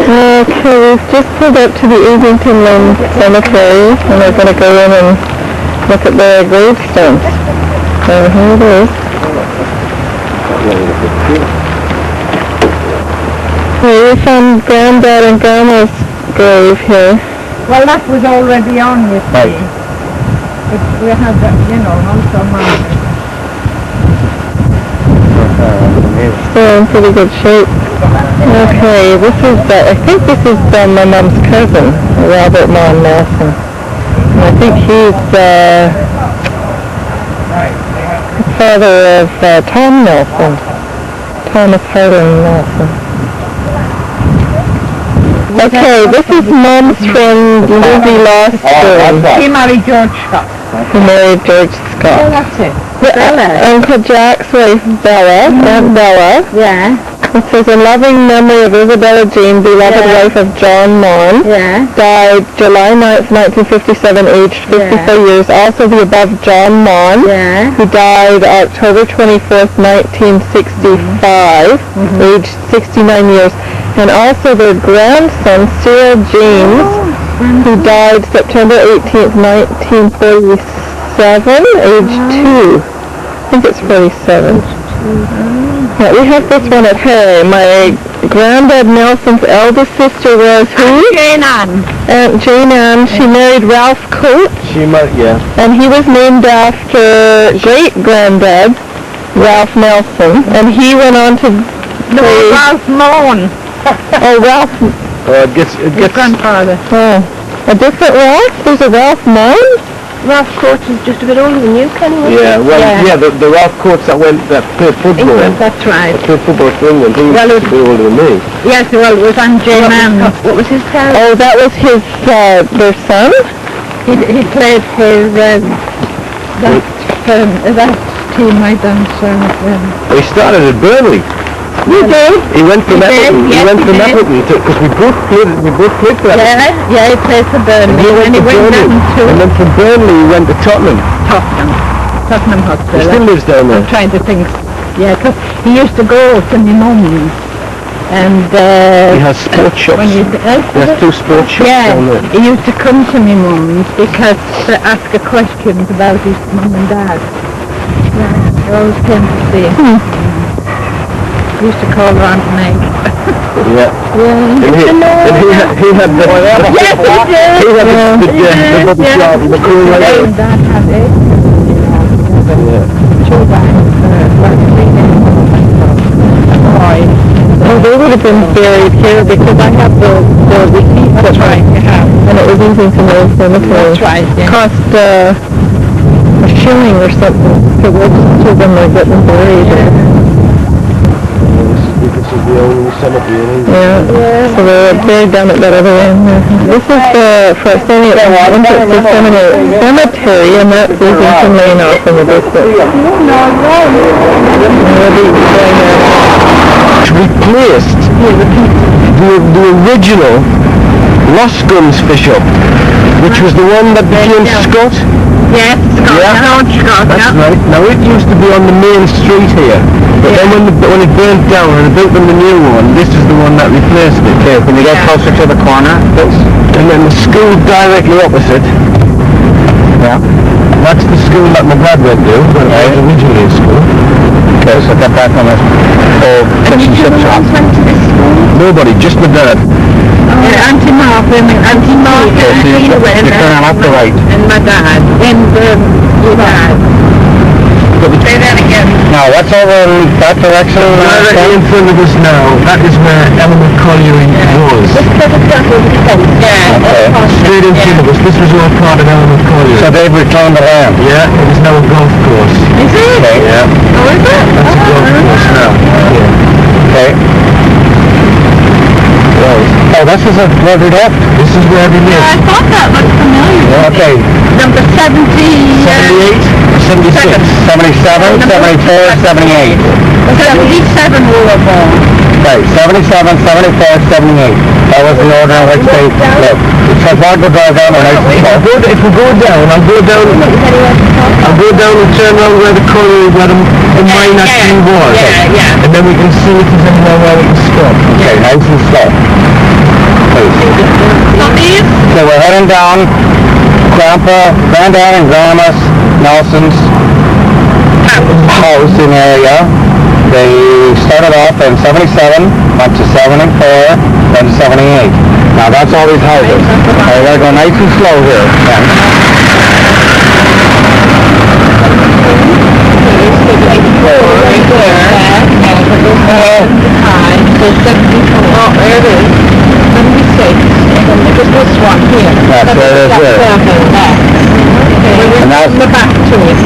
Okay, we've just pulled up to the Easington Lane cemetery, and we're going to go in and look at the gravestones. So here it is. Okay, we found Granddad and Grandma's grave here. Well, that was already on, you see. But we had, also mine. Still in pretty good shape. Okay, this is, I think this is my mom's cousin, Robert Mon Nelson. And I think he's the father of Tom Nelson, Thomas Harding Nelson. Okay, this is Mom's friend Lizzie Lostrom. He married George Scott. He married George Scott. Oh, that's it. Bella. Uncle Jack's wife, Bella, Aunt Bella. Yeah. It says, in loving memory of Isabella Jean, beloved wife of John Mon, died July 9th, 1957, aged 54 years. Also the above John Mon, who died October 24th, 1965, aged 69 years. And also their grandson, Cyril James, who died September 18th, 1947, age 2. I think it's 47. Yeah, we have this one at her. My Granddad Nelson's eldest sister was who? Jane Ann. Aunt Jane Ann. She married Ralph Coates. And he was named after great-granddad, Ralph Nelson. And he went on to Ralph Mon. Oh, Ralph. His grandfather. Oh, a different Ralph? There's a Ralph Mon? Ralph Coates is just a bit older than you, Kenny. The Ralph Coates that played football. England, that's right. Played football for England. He was a bit older than me. Yes, well, it was Aunt Jane Ann. What was his name? Oh, that was his, their son? He played for that team I done, so... He started at Burnley. You did? He went from Everton. He went from Everton because we both played for Everton. Yeah, he played for Burnley. And he went down to... And then from Burnley he went to Tottenham. Tottenham Hospital. He still lives down there. I'm trying to think. Yeah, because he used to go to my mum's. And he has sports shops. He has 2 sports shops down there. He used to come to my mum's because to ask her questions about his mum and dad. Yeah, he always came to see him. He used to call her Aunt Meg. Yeah. Yeah. And he had the... Yes, he did. He had the rubbish yard in the cool way. And Dad had it. Oh, they would have been buried here because I have the receipt. That's right, you have. And it was Easington Lane Cemetery. That's right, yeah. Cost a shilling or something to register them or get them buried. This is the only cemetery in England. Yeah, so they're buried down at that other end. This is for standing at the Washington Cemetery, and that's Easington Lane off in the distance. Replaced the original Lost Guns Bishop, which was the one that became Scott. Yes, Scott. Scott. That's right. Now it used to be on the main street here, but then when it burnt down and they built them the new one, this is the one that replaced it. Okay, when you get closer to the corner, and then the school directly opposite. Yeah. That's the school that my dad went to when I was originally in school. Okay, so get back on it. Fish and chip shop. Nobody, just my dad. Auntie Martha, You're turning off the right. and my dad, and your dad. Say that again. Now, what's over in that direction? Directly in front of us now, that is where Eleanor Colliery was. Yeah. Okay. Straight in front of us, this was all part of Eleanor Colliery. So they've reclaimed the land? Yeah, it is now a golf course. Is it? Okay. Yeah. Oh, is it? That's a golf course now. Yeah. Okay. Oh, this is where we left? This is where we lived. I thought that looked familiar. Okay. Number 70... 78, 76, 77, 74, 78. 77 we were born. Right, 77, 74, 78. That was the order in which they lived. So if I go down and if we go down, I'll go down and turn around where the colliery, where the mine actually was. Yeah. And then we can see if there's anywhere where we can stop. Okay, nice and slow. place. So we're heading down Granddad and Grandma's Nelson's housing area. They started off in 77, went to 74, then to 78. Now that's all these houses. I gotta go nice and slow here.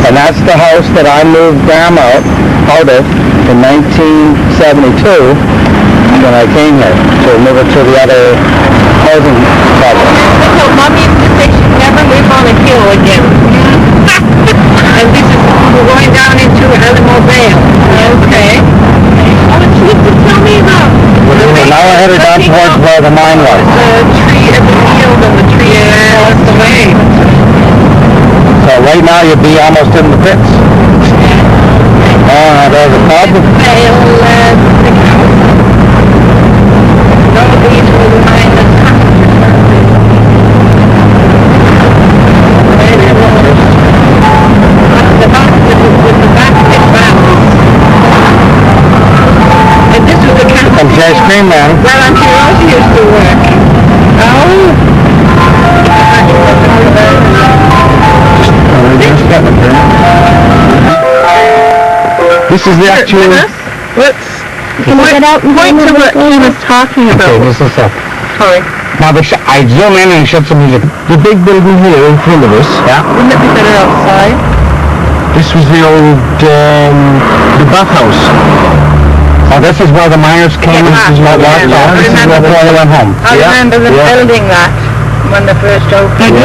And that's the house that I moved Grandma out of in 1972 when I came here to move her to the other housing project. So Mommy used to say she'd never live on a hill again. And this is, we're going down into Alamo Vale. Okay. Oh, and she used to tell me about... Now we're headed down towards where the mine was. The tree at the field and the tree across the way. So right now you'd be almost in the pits. Oh, there's a pub. Vale, the house. No, these were the mine that's From Jay's Cream Man. well, I'm sure Rosie used to work. This is the actual... Let's point to what he was talking about. Okay, just a sec. Sorry. Now I zoom in and shut some music. The big building here in front of us. Yeah. Wouldn't it be better outside? This was the old, the bathhouse. Oh, this is where the miners came and this is where this is where they went home. I remember them building that when they first opened.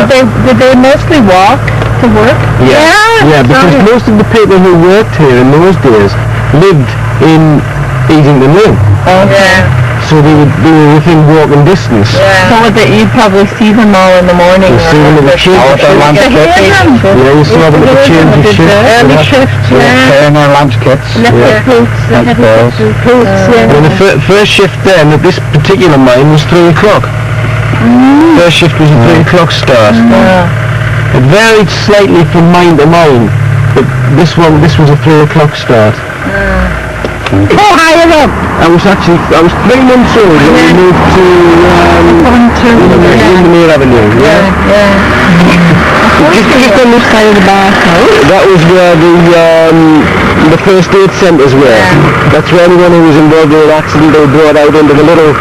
Did they mostly walk to work? Yeah, because most of the people who worked here in those days lived in Easington Lane. Yeah. So they were within walking distance. Yeah. So you'd probably see them all in the morning. You see them with the change of lunch kits. Yeah, you saw them with the change of shift. Early shift, Carrying their lunch kits. Leopard boots, Well, the first shift then at this particular mine was 3 o'clock. First shift was a 3 o'clock start. It varied slightly from mine to mine, but this was a 3 o'clock start. Oh, higher up! I was 3 months old when we moved to Windermere Avenue. Just on this side of the bathhouse. That was where the first aid centres were. That's where anyone who was involved in an accident they were brought out into the little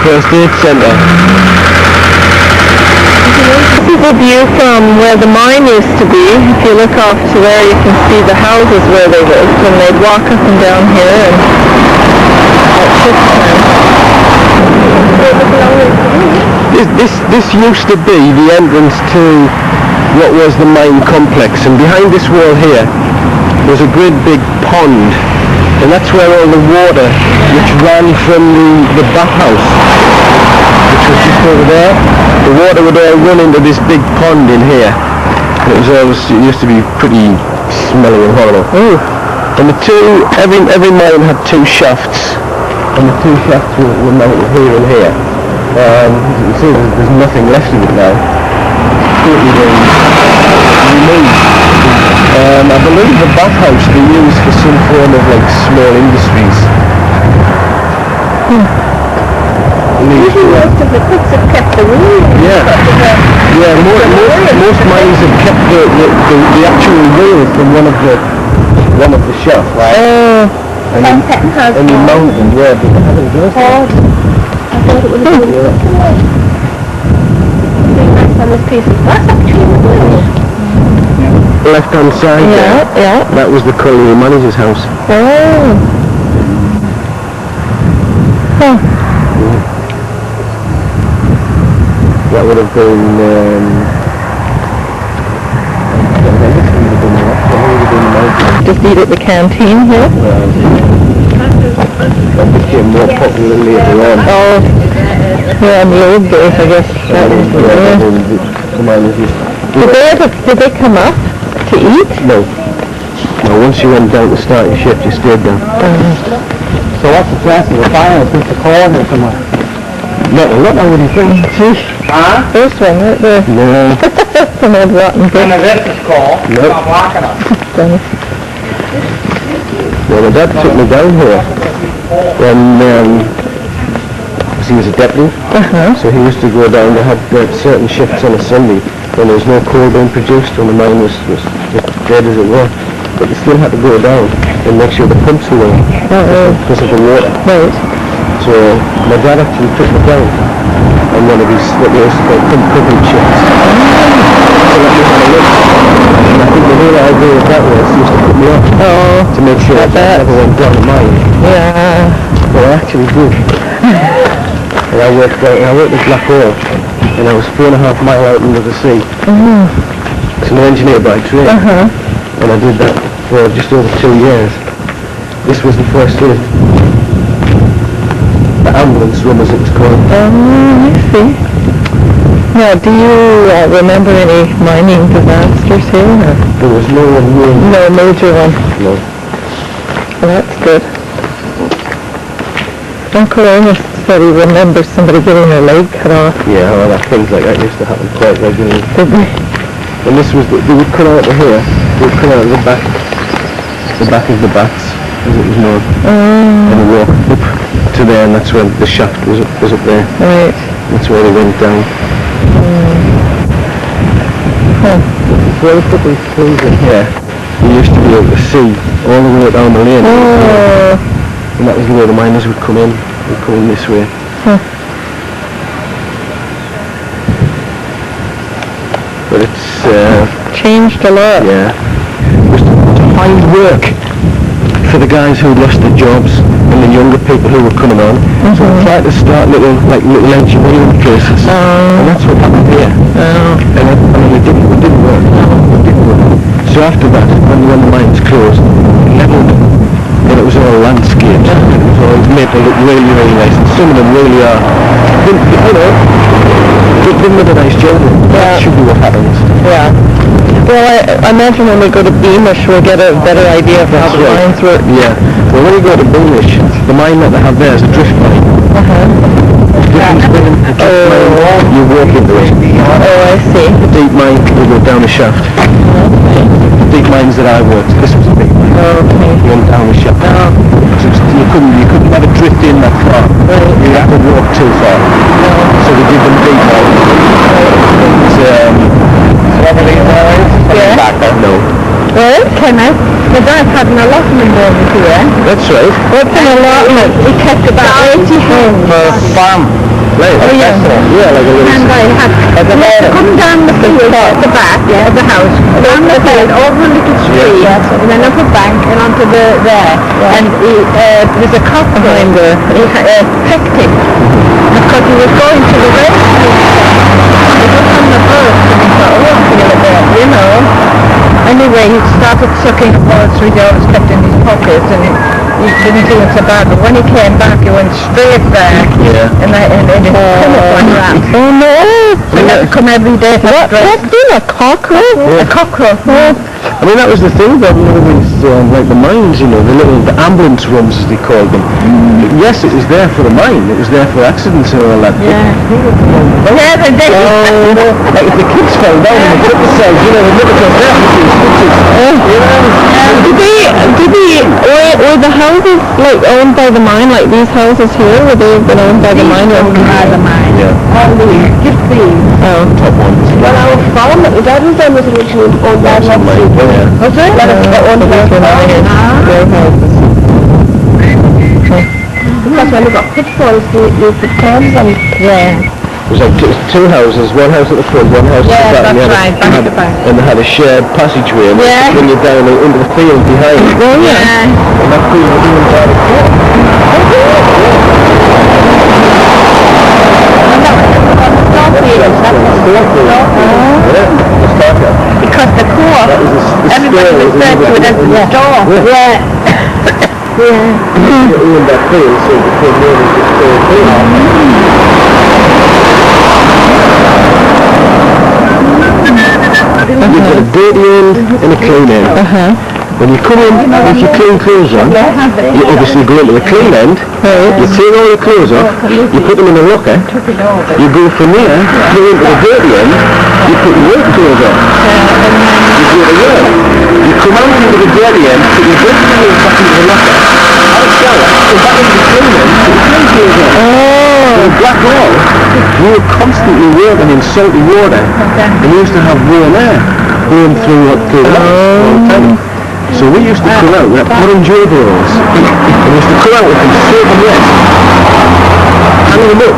first aid centre. This is a view from where the mine used to be. If you look off to there, you can see the houses where they lived, and they'd walk up and down here and at shift time. This used to be the entrance to what was the mine complex, and behind this wall here was a great big pond, and that's where all the water which ran from the bathhouse, which was just over there, the water would all run into this big pond in here. It used to be pretty smelly and horrible. And every mine had 2 shafts, and the 2 shafts were mounted here and here. As you can see, there's nothing left of it now. It's totally removed. I believe the bathhouse they used for some form of like small industries. Most of the cooks have kept the room. Most mines have kept the actual wheel from one of the shafts, right? And the mountain, but they haven't done it. I thought it would have been on this piece. That's actually wood. Left hand side there. That was the colliery manager's house. That would have been Just eat at the canteen here. That became more popular later on. On the old days, I guess. That was the managers. Did they come up to eat? No. Once you went down to start your shift, you stayed down. So what's the chance of the fire? It's just a core here somewhere. Not a lot, I wouldn't think. Huh? First one, right there. No. Some old rotten brick. This is cool. Nope. I'm locking them. Well, my dad took me down here when he was a deputy. So he used to go down. They had certain shifts on a Sunday when there was no coal being produced and the mine was just dead as it were. But they still had to go down and make sure the pumps were on because of the water. Right. So my dad actually took me down on one of these what they used to call pump coverage shifts. So let me have a look. And I think the whole idea of that was he used to put me up to make sure that I never went down the mine. Yeah. Well, I actually did. And I worked at Black Oil, and I was 4.5 miles out into the sea. As an engineer by trade, and I did that for just over 2 years. This was the first shift. The ambulance room, as it was called. I see. Now, do you remember any mining disasters here? Or? There was no Major one. No. Well, that's good. Uncle Ernest said he remembers somebody getting their leg cut off. Yeah, well, things like that used to happen quite regularly. Did they? And this was, they would cut out of here, they would cut out of the back of the bats, as it was known. And they walked up to there, and that's when the shaft was up there. Right. That's where they went down. Before they put these trees in here, you used to be able to see all the way down the lane. And that was the way the miners would come in. They'd come in this way. But it's changed a lot. yeah. It was to find work for the guys who lost their jobs and the younger people who were coming on. So we tried to start little engineering places. And that's what happened here. And it didn't work. It didn't work. So after that, when the mines closed, leveled them. And it was all landscapes. It was all made to look really, really nice. And some of them really are. They did a nice job. That should be what happens. Yeah. Well, I imagine when we go to Beamish, we'll get a better idea of how the mines work. Yeah. Well, when you go to Beamish, the mine that they have there is a drift mine. The difference between a drift mine, you walk into it. Oh, I see. The deep mine, you go down the shaft. The deep mines that I worked, this was a big mine. Okay. You went down the shaft. You couldn't have a drift in that far. You had to walk too far. So they did them deep mines. Yeah. Back there? No. Well, Kenneth, the dad's had an allotment over here. That's right. What's an allotment? He kept about 80 homes. For farm. Right. Oh, yeah. Yeah, like a little... And I had to come down the field at the back of the house, down the field, over a little street, and then up a bank and onto there. And there's a cop behind there. He pecked him because he was going to the rescue. He was on the bus and he thought, oh, I feel a bit, you know. Anyway, he started sucking a poultry he always kept in his pockets, and he didn't do it so bad, but when he came back, he went straight back, and it come up like that. Oh, no. So he had to come every day for What's been a cockerel? a cockerel. I mean, that was the thing about all these, like the mines, you know, the ambulance runs, as they called them. Yes, it was there for the mine. It was there for accidents and all that. Yeah, they did. Like if the kids fell down and they put themselves, you know, they'd never come down with these stitches. Were the houses, like, owned by the mine, like these houses here, were they been owned by the mine? By the mine. Yeah. All these, just these. Top ones. Well, our farm that was originally owned by That's Roxy. mine, yeah. Was it? That was owned by Warehouses. Because when we got pitfalls, they put cabs on. Yeah. It was like two houses, one house at the front, one house at the back. that's right, back to back. And they had a shared passageway and Yeah. bring you down into the field behind. Oh, yeah. And that field was even down the court. Because the co-op, everybody was there to it as the store. Yeah. You owned that field, so it became known as the store field. You put a dirty end and a clean end. When you come in with your clean clothes on, you obviously go into the clean end, you take all your clothes off, you put them in a locker, you go from there, go into the dirty end, you put your work clothes on. You go to work. You come out into the dirty end, put your dirty clothes back into the locker, have a shower, go back into the clean end, put your clean clothes on. So in Black Hall, we were constantly working in salty water, and we used to have warm air going through all the time. So we used to come out with orange overalls, and we used to come out with them soaking wet, hanging them up,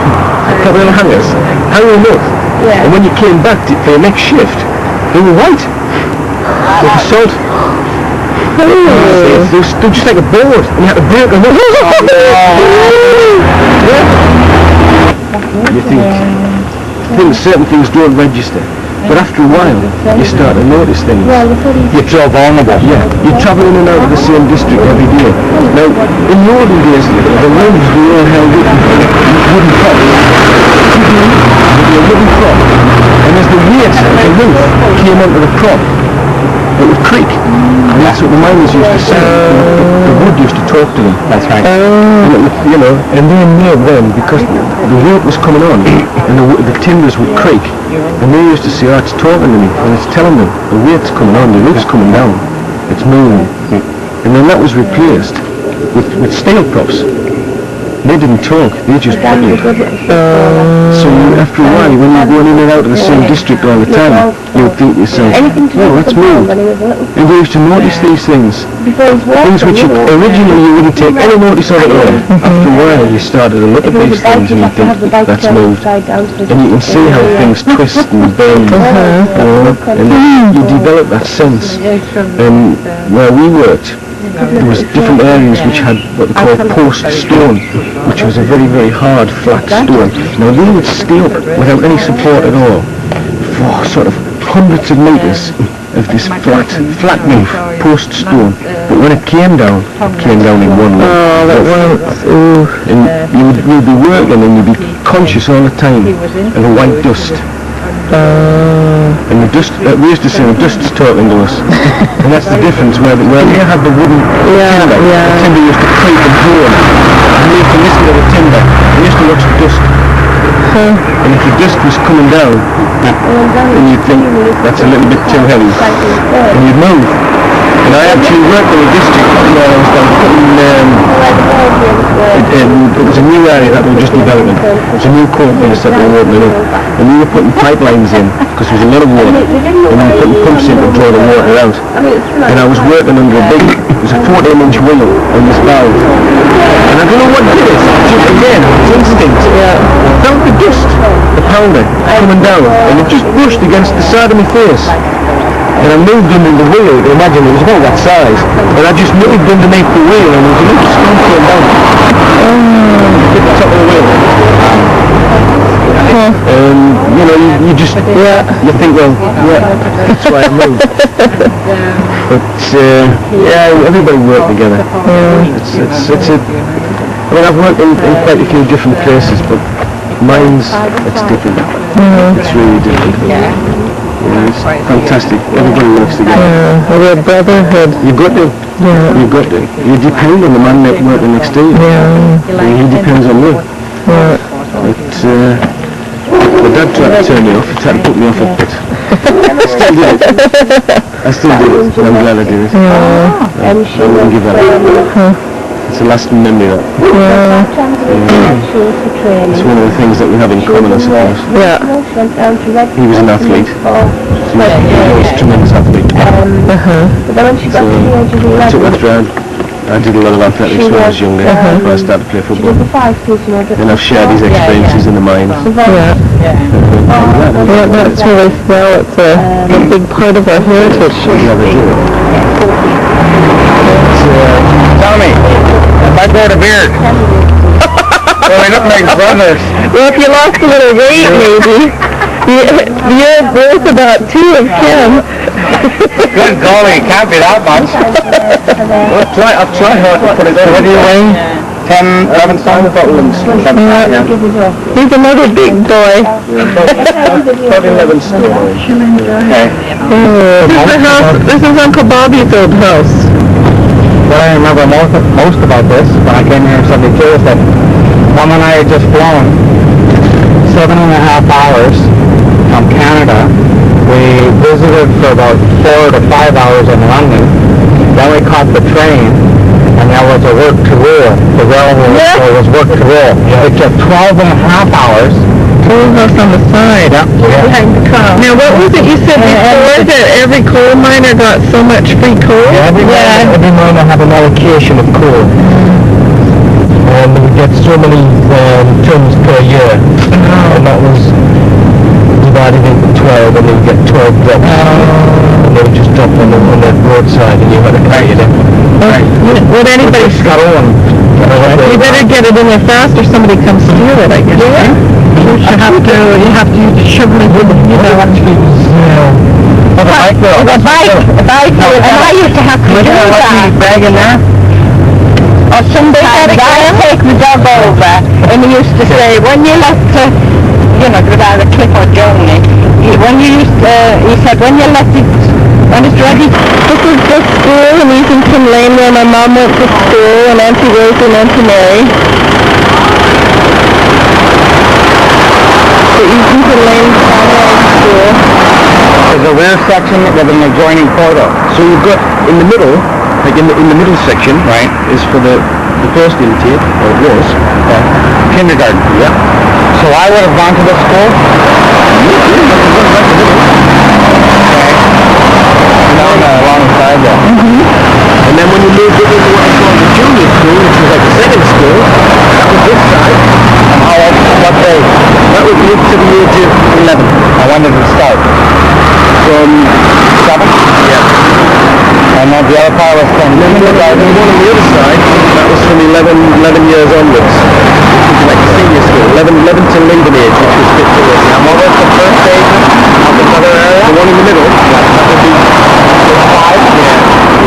couple of hangers, hanging them up, and when you came back for your next shift, they were white, with the salt. They were just like a board, and you had to break them up. You think certain things don't register. But after a while, you start to notice things. You're so vulnerable. Yeah, you're travelling in and out of the same district every day. Now, in the olden days, the roads were all held up with wooden props. A wooden prop. And as the weight of the roof came onto the prop, it would creak. And that's what the miners used to say. The wood used to talk to them. That's right. And it would, and they knew then, because the weight was coming on, and the timbers would creak, and they used to say, it's talking to me, and it's telling them, the weight's coming on, the roof's coming down, it's moving. And then that was replaced with steel props. They didn't talk, they just buckled. So after a while, when you're going in and out of the same district all the time, you would think to yourself, let's move. And we used to notice these things. Things which originally you wouldn't take any notice of at all. After a while, you started to look at these things and you think, that's moved. And you can see how things twist and bend. And you develop that sense. And where we worked, there was different areas which had what they call post stone, which was a very, very hard, flat stone. Now they would stay up without any support at all for sort of hundreds of metres of this flat roof, post stone. But when it came down in one look. And you'd be working and you'd be conscious all the time of the white dust. And the dust, we used to say the dust's talking to us. And that's the difference, where you had the wooden timber, the timber used to creak and groan. And you used to listen to the timber, and you used to watch the dust. And if the dust was coming down, then you'd think, that's a little bit too heavy. And you'd move. And I actually worked in a district where I was putting, it was a new area that we were just developing. It was a new coal face that we were opening up. And we were putting pipelines in, because there was a lot of water. And we were putting pumps in to draw the water out. And I was working under it was a 14-inch wheel on this valve. And I don't know what did it. Just again, it's instinct. I felt the dust, the powder, coming down. And it just brushed against the side of my face. And I moved under the wheel, you can imagine it was about that size. And I just moved underneath the wheel and there was a little scoop came down. Hit the top of the wheel. You just, you think, well, that's why I moved. But, everybody worked together. I've worked in quite a few different places, but mine's, it's different. It's really different. It's fantastic. Everybody works together. We're a brotherhood. You've got to. You've got to. You depend on the man that working next to you. And he depends on you. My dad tried to turn me off. He tried to put me off it, but I still do it. And I'm glad I do it. I wouldn't give that up. It's a lasting memory, that. It's one of the things that we have in common, I suppose. He was an athlete. He was a tremendous athlete. So I took after him. I did a lot of athletics when I was younger, when I started to play football. And I've shared his experiences in the mines. That's really well. It's a big part of our heritage. Tell me, if I grow a beard, well, we look like brothers. Well, if you lost a little weight, maybe. You're both about 2 of him. Good golly, it can't be that much. I'll try hard to put it there. What do you weigh? 10, 11 stone? He's another big boy. About 11 stone. Okay. This is Uncle Bobby's old house. what I remember most about this, when I came here in 72, is that Mom and I had just flown 7.5 hours from Canada. We visited for about 4 to 5 hours in London. Then we caught the train, and there was a work to rule. The railroad was work to rule. It took 12.5 hours. Two of us on the side. Behind the car. Now, what was it you said before, that every coal miner got so much free coal? Every miner had an allocation of coal. And they would get so many tons per year. And that was divided into 12, and they would get 12 drops. And they would just drop on the roadside, and you had to carry it in. Would anybody... You better get it in there fast, or somebody comes steal it, I guess. Yeah. You have to use the shovel with it, you know. The bike, And I used to have to do that. Bag in there? Or somebody had I'd take my dog over, and he used to say, when you let go down the cliff or journey, he said, when it's ready. This is the school in Easington Lane where my mom went to school, and Auntie Rose and Auntie Mary. The Easington Lane Primary School. There's a rear section with an adjoining corridor. So you've got in the middle, like in the middle section, right, is for the first intake, or it was, kindergarten. Yeah. So I would have gone to this school. Alongside there. And then when you moved it into what I call the junior school, which was like the second school, that was this side. And how old? What day? That would be up to the age of 11. And when did it start? From 7? Yeah. And then the other part was from kindergarten. The one on the other side, that was from 11 years onwards, which was like the senior school. 11 to leaving age, which was 15 years. And what was the first age of this other area? The one in the middle, that would be 5?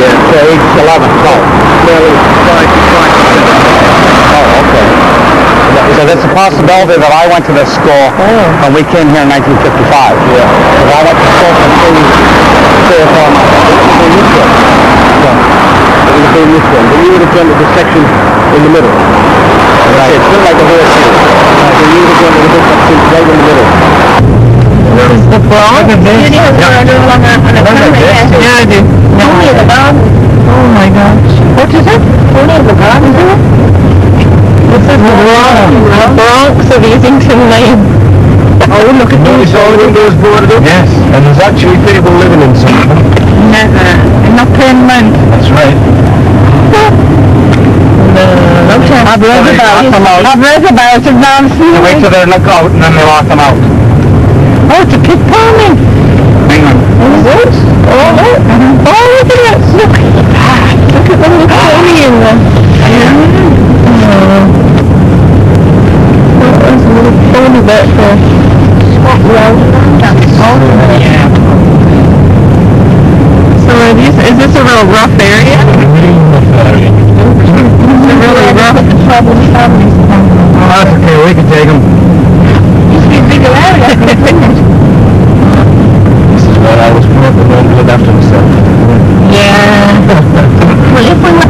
Yeah. So age 11, 12. Nearly 5 to 7. Oh, okay. So there's a possibility that I went to this school when we came here in 1955. Yeah. Because I went to school for 3 or 4 months. It was in this one. But you would have done the section in the middle. Right. It's been like a horseshoe. So you would have done the bit that's right in the middle. Is the Bronx? Yeah, I do. Oh my gosh. What is it? This is the Bronx of Easington Lane. Oh, look at these. All the windows boarded up? Yes. And there's actually people living in some of them. And not paying rent. That's right. I've read about it now. They wait till they look out and then they lock them out. Oh, it's a pit farming. Hang on. Is it? Oh, look. Oh, look at that. Look at the little pony in there. There's a little pony back there. Yeah. So is this a real rough area? It's a really rough... Oh, that's okay. We can take them. Used to be a bigger area. This is where I was brought up and looked after myself. Yeah. Well, if we were...